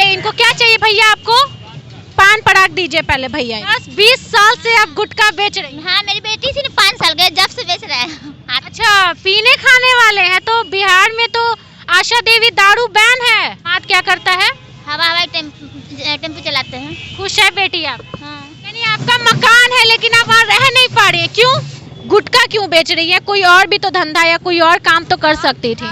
इनको क्या चाहिए भैया? आपको पान पराग दीजिए पहले भैया। 10-20 साल से आप गुटखा बेच रही हैं? हाँ, मेरी बेटी थी ना 5 साल के जब से बेच रहा है। अच्छा, पीने खाने वाले हैं। तो बिहार में तो आशा देवी दारू बैन है। हाथ क्या करता है? हवाई टेम्पो चलाते हैं। खुश है बेटी आप? हाँ। यानी आपका मकान है लेकिन आप वहाँ रह नहीं पा रही है, क्यों? गुटखा क्यों बेच रही है? कोई और भी तो धंधा या कोई और काम तो कर सकती थी।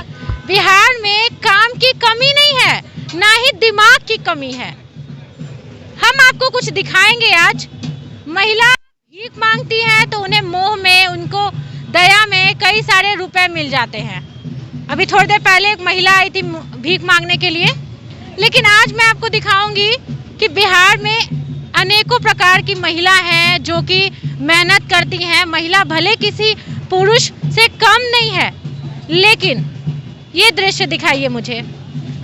बिहार में काम की कमी नहीं है, ना ही दिमाग की कमी है। हम आपको कुछ दिखाएंगे आज। महिला भीख मांगती है तो उन्हें मोह में, उनको दया में कई सारे रुपए मिल जाते हैं। अभी थोड़ी देर पहले एक महिला आई थी भीख मांगने के लिए, लेकिन आज मैं आपको दिखाऊंगी कि बिहार में अनेकों प्रकार की महिला हैं जो कि मेहनत करती हैं। महिला भले किसी पुरुष से कम नहीं है, लेकिन ये दृश्य दिखाइए मुझे।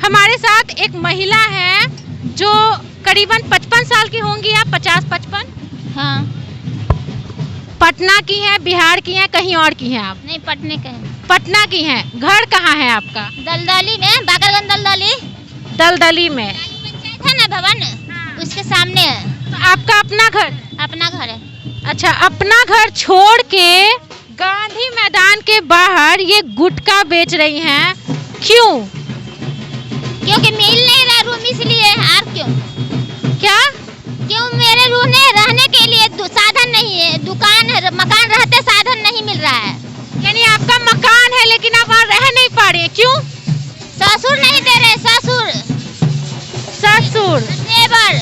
हमारे साथ एक महिला है जो करीबन 55 साल की होंगी। आप 50-55? हाँ। पटना की हैं, बिहार की हैं, कहीं और की हैं आप? नहीं, पटने के हैं। पटना की हैं। घर कहाँ है आपका? दलदली में, बाकरगंज दलदली। दलदली में पंचायत है ना भवन, उसके सामने है। तो आपका अपना घर? अपना घर है। अच्छा, अपना घर छोड़ के गांधी मैदान के बाहर ये गुटखा बेच रही हैं, क्यों? क्योंकि मिल नहीं रहा रूम, इसलिए। और क्यों? क्या? क्यों? मेरे रहने के लिए साधन नहीं है। दुकान है, मकान रहते साधन नहीं मिल रहा है। यानी आपका मकान है लेकिन आप वहाँ रह नहीं पा रही है, क्यों? ससुर नहीं दे रहे। ससुर, देवर।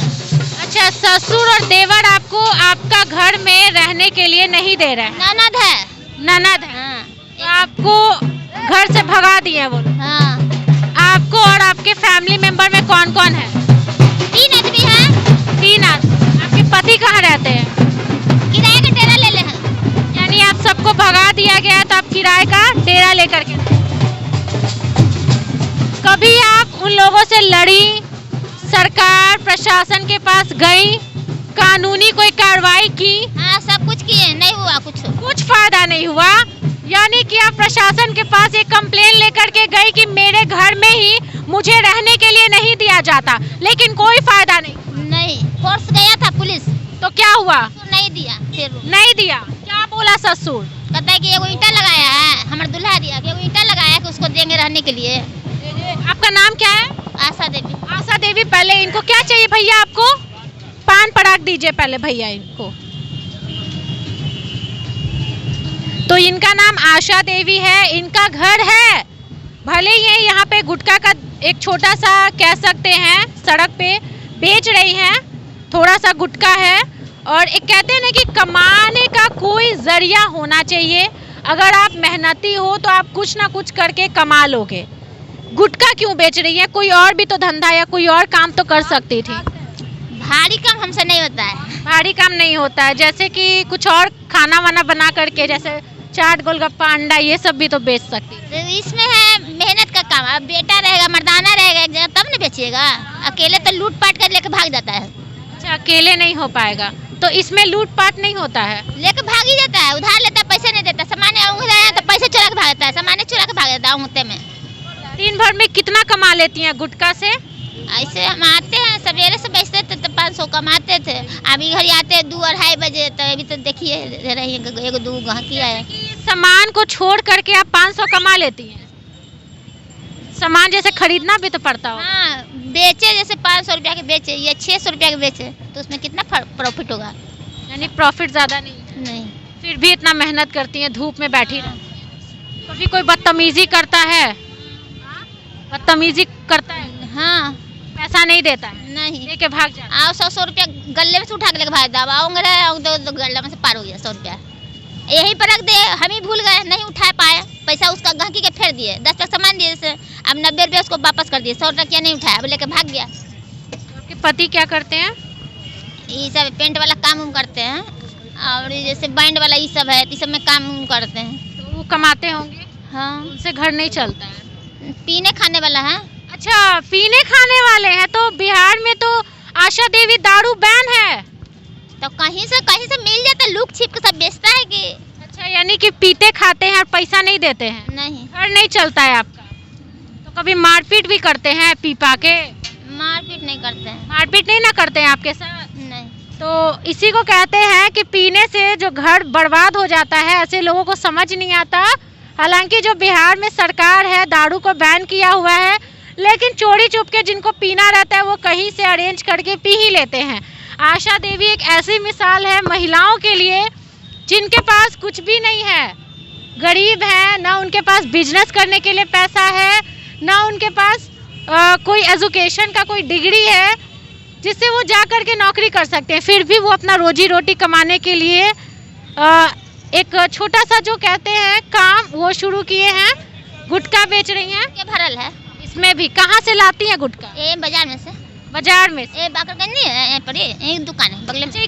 अच्छा, ससुर और देवर आपको आपका घर में रहने के लिए नहीं दे रहे हैं। ननद है। ननद है। हाँ। तो आपको घर से भगा दिए वो? हाँ। आपको और आपके फैमिली मेंबर में कौन कौन है? 3 आदमी हैं। 3 आदमी। आपके पति कहाँ रहते हैं? किराए का डेरा ले ले हैं। यानी आप सबको भगा दिया गया है तो आप किराए का डेरा लेकर के? कभी आप उन लोगों से लड़ी, सरकार प्रशासन के पास गई, कानूनी कोई कार्रवाई की? हाँ, सब कुछ किए, नहीं हुआ कुछ फायदा नहीं हुआ। यानी कि आप प्रशासन के पास एक कंप्लेन लेकर के गई कि मेरे घर में ही मुझे रहने के लिए नहीं दिया जाता, लेकिन कोई फायदा नहीं। फोर्स गया था पुलिस, तो क्या हुआ? नहीं दिया। फिर नहीं दिया? क्या बोला ससुर? कहता है कि एगो ईंटा लगाया है, हमारा दूल्हा दिया कि एगो ईंटा लगाया कि उसको देंगे रहने के लिए। आपका नाम क्या है? आशा देवी। आशा देवी। पहले इनको क्या चाहिए भैया? आपको पान पराग दीजिए पहले भैया इनको। तो इनका नाम आशा देवी है, इनका घर है, भले ये यहाँ पे गुटखा का एक छोटा सा कह सकते हैं सड़क पे बेच रही हैं, थोड़ा सा गुटखा है। और एक कहते हैं ना कि कमाने का कोई जरिया होना चाहिए। अगर आप मेहनती हो तो आप कुछ ना कुछ करके कमा लोगे। गुटखा क्यों बेच रही है? कोई और भी तो धंधा या कोई और काम तो कर सकती थी। भारी काम हमसे नहीं होता है। भारी काम नहीं होता है, जैसे कि कुछ और खाना वाना बना करके, जैसे चाट, गोलगप्पा, अंडा, ये सब भी तो बेच सकती है। तो इसमें है मेहनत का काम। अब बेटा रहेगा, मर्दाना रहेगा एक जगह, तब न बेचिएगा। अकेले तो लूट पाट कर लेके भाग जाता है। अच्छा, अकेले नहीं हो पाएगा, तो इसमें लूट पाट नहीं होता है? लेके भाग ही जाता है, उधार लेता है, पैसे नहीं देता। सामान तो पैसे चुरा के भाग जाता है, सामान चुरा के भाग जाता है अंगूठे में। दिन भर में कितना कमा लेती हैं गुटखा से? ऐसे हम आते हैं, सवेरे से बेचते थे तो 500 कमाते थे। अभी घर आते हैं 2-2:30 बजे, तो अभी तो देखिए रही एगो 2 गहकी आया। सामान को छोड़ करके आप 500 कमा लेती हैं? सामान जैसे खरीदना भी तो पड़ता हो। हाँ, बेचे जैसे 500 रुपया के बेचे या 600 रुपया के बेचे, तो उसमें कितना प्रॉफिट होगा? यानी प्रॉफिट ज्यादा नहीं। फिर भी इतना मेहनत करती हैं, धूप में बैठी रहती। कभी कोई बदतमीजी करता है? बदतमीजी करता है? हाँ। पैसा नहीं देता है? नहीं। लेके भाग जाता है? आओ 100 रुपया गले में से उठा के लेके भाग जाता। आओगे तो गले में से पार हो गया 100 रुपया, यहीं पर रख दे। हम ही भूल गए, नहीं उठा पाए। पैसा उसका गहकी के फेर दिए, 10 रुपया सामान दिए, जैसे अब 90 रुपया उसको वापस कर दिए। 100 रुपया नहीं उठाया, अब लेके भाग गया। आपके पति क्या करते हैं? ये सब पेंट वाला काम करते हैं, और जैसे बैंड वाला ये सब है, इस सब में काम करते हैं। तो वो कमाते होंगे? हाँ। उनसे घर नहीं चलता है? पीने खाने वाला है। अच्छा, पीने खाने वाले हैं। तो बिहार में तो आशा देवी दारू बैन है, तो कहीं से मिल जाता, लुक छिप के सब बेचता है कि? अच्छा, यानी कि पीते खाते हैं और पैसा नहीं देते हैं? नहीं। घर नहीं चलता है आपका? तो कभी मारपीट भी करते हैं पी पा के? मारपीट नहीं करते हैं। मारपीट नहीं ना करते हैं आपके साथ? नहीं। तो इसी को कहते हैं कि पीने से जो घर बर्बाद हो जाता है, ऐसे लोगों को समझ नहीं आता। हालांकि जो बिहार में सरकार है दारू को बैन किया हुआ है, लेकिन चोरी चुप के जिनको पीना रहता है वो कहीं से अरेंज करके पी ही लेते हैं। आशा देवी एक ऐसी मिसाल है महिलाओं के लिए जिनके पास कुछ भी नहीं है, गरीब हैं, ना उनके पास बिजनेस करने के लिए पैसा है, ना उनके पास कोई एजुकेशन का कोई डिग्री है जिससे वो जा कर के नौकरी कर सकते हैं। फिर भी वो अपना रोजी रोटी कमाने के लिए एक छोटा सा जो कहते हैं काम वो शुरू किए हैं, गुटखा बेच रही हैं। क्या भरल है इसमें भी कहाँ से लाती हैं गुटखा? ये बाजार में से। बाजार में से? ये बाकरगंज नहीं है, यहाँ पर एक दुकान है बगल में। जी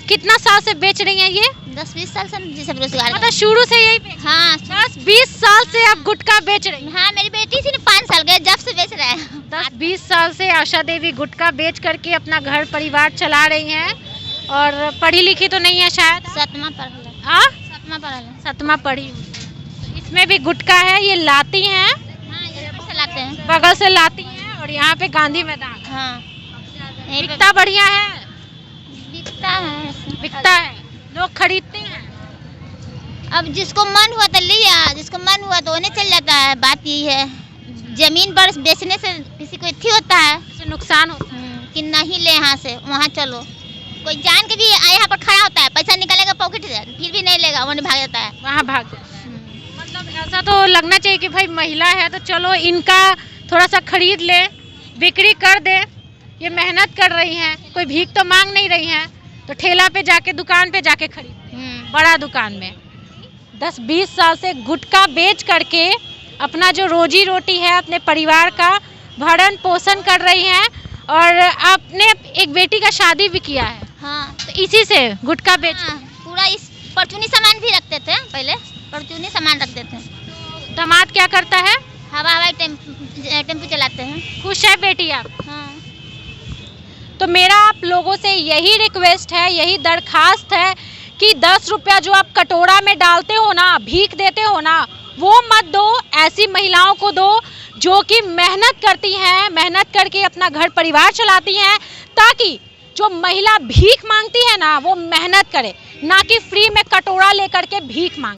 कितना साल से बेच रही हैं ये? 10-20 साल से जिसे बेरोजगार। मतलब शुरू से यही? हाँ 10-20 साल से आप गुटखा बेच रही हैं? हाँ, मेरी बेटी थी 5 साल के जब से बेच रहा है। 10-20 साल से आशा देवी गुटखा बेच करके अपना घर परिवार चला रही हैं। और पढ़ी लिखी तो नहीं है शायद? 7वां पढ़ है। 7वां पढ़ है। 7वां पढ़ी। इसमें भी गुटखा है, ये लाती हैं? हाँ, ये से लाते हैं, बगल से लाती हैं। और यहाँ पे गांधी मैदान। हाँ, बिकता बढ़िया है? बिकता है, लोग खरीदते हैं? अब जिसको मन हुआ तो लिया, जिसको मन हुआ तो उन्हें चल जाता है। बात यही है, जमीन पर बेचने से किसी को इतनी होता है इससे नुकसान होता है कि नहीं ले यहाँ से वहाँ चलो। कोई जान के भी यहाँ पर खड़ा होता है, पैसा निकालेगा पॉकेट से, फिर भी नहीं लेगा, वहाँ भाग जाता है। वहाँ भाग जाता है। मतलब ऐसा तो लगना चाहिए कि भाई महिला है तो चलो इनका थोड़ा सा खरीद ले, बिक्री कर दे। ये मेहनत कर रही हैं, कोई भीख तो मांग नहीं रही हैं, तो ठेला पे जाके दुकान पे जाके खरीद, बड़ा दुकान में 10-20 साल से गुटखा बेच करके अपना जो रोजी रोटी है अपने परिवार का भरण पोषण कर रही हैं। और आपने एक बेटी का शादी भी किया है। हाँ, तो इसी से गुटखा बेच? हाँ, पूरा इस परचूनी सामान भी रखते थे, पहले परचूनी सामान रखते थे। दामाद क्या करता है? हवाई टेम्पू चलाते हैं। खुश है बेटी आप? हाँ। तो मेरा आप लोगों से यही रिक्वेस्ट है, यही दरखास्त है कि 10 रुपया जो आप कटोरा में डालते हो ना, भीख देते हो ना, वो मत दो। ऐसी महिलाओं को दो जो कि मेहनत करती हैं, मेहनत करके अपना घर परिवार चलाती हैं, ताकि जो महिला भीख मांगती है ना वो मेहनत करे, ना कि फ्री में कटोरा लेकर के भीख मांगे।